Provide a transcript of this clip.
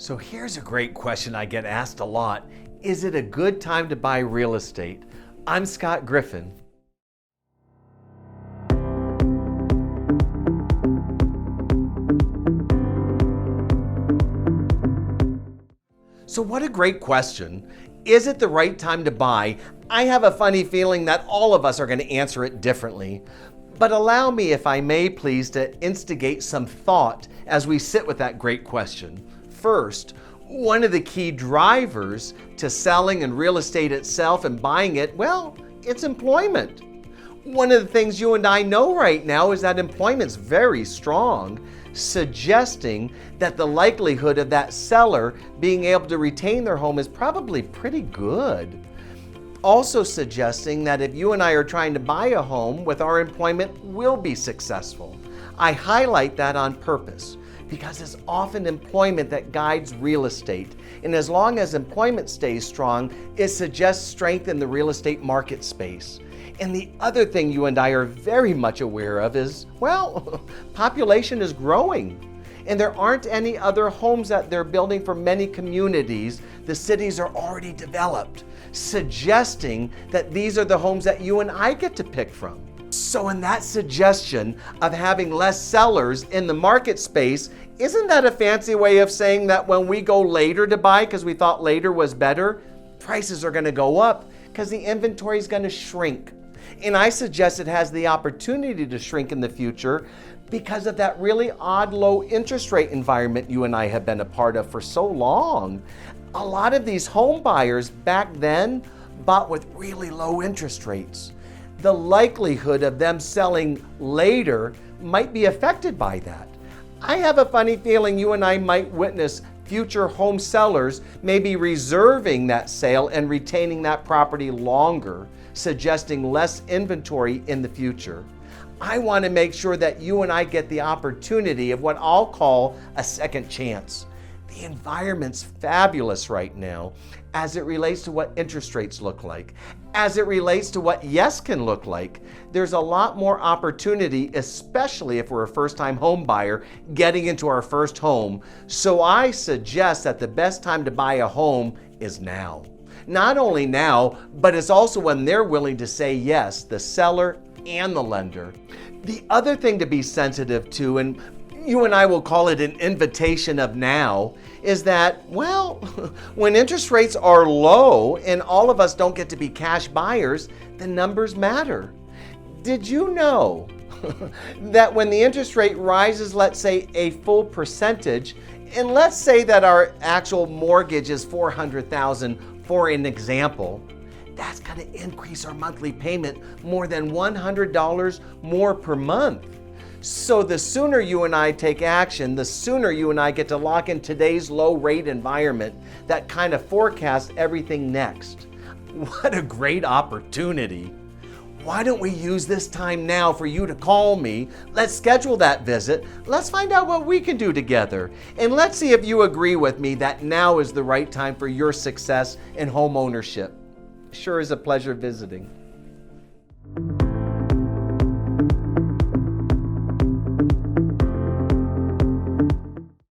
So here's a great question I get asked a lot. Is it a good time to buy real estate? I'm Scott Griffin. So what a great question. Is it the right time to buy? I have a funny feeling that all of us are going to answer it differently. But allow me, if I may please, to instigate some thought as we sit with that great question. First, one of the key drivers to selling and real estate itself and buying it, well, it's employment. One of the things you and I know right now is that employment's very strong, suggesting that the likelihood of that seller being able to retain their home is probably pretty good. Also suggesting that if you and I are trying to buy a home with our employment, we'll be successful. I highlight that on purpose because it's often employment that guides real estate. And as long as employment stays strong, it suggests strength in the real estate market space. And the other thing you and I are very much aware of is, well, population is growing. And there aren't any other homes that they're building for many communities. The cities are already developed, suggesting that these are the homes that you and I get to pick from. So in that suggestion of having less sellers in the market space, isn't that a fancy way of saying that when we go later to buy because we thought later was better, prices are going to go up because the inventory is going to shrink? And I suggest it has the opportunity to shrink in the future because of that really odd low interest rate environment you and I have been a part of for so long. A lot of these home buyers back then bought with really low interest rates. The likelihood of them selling later might be affected by that. I have a funny feeling you and I might witness future home sellers maybe reserving that sale and retaining that property longer, suggesting less inventory in the future. I want to make sure that you and I get the opportunity of what I'll call a second chance. The environment's fabulous right now as it relates to what interest rates look like, as it relates to what yes can look like. There's a lot more opportunity, especially if we're a first-time home buyer getting into our first home. So I suggest that the best time to buy a home is now. Not only now, but it's also when they're willing to say yes, the seller and the lender. The other thing to be sensitive to, and you and I will call it an invitation of now, is that, well, when interest rates are low and all of us don't get to be cash buyers, the numbers matter. Did you know that when the interest rate rises, let's say a full percentage, and let's say that our actual mortgage is $400,000 for an example, that's going to increase our monthly payment more than $100 more per month. So the sooner you and I take action, the sooner you and I get to lock in today's low rate environment that kind of forecasts everything next. What a great opportunity. Why don't we use this time now for you to call me? Let's schedule that visit. Let's find out what we can do together. And let's see if you agree with me that now is the right time for your success in home ownership. Sure is a pleasure visiting.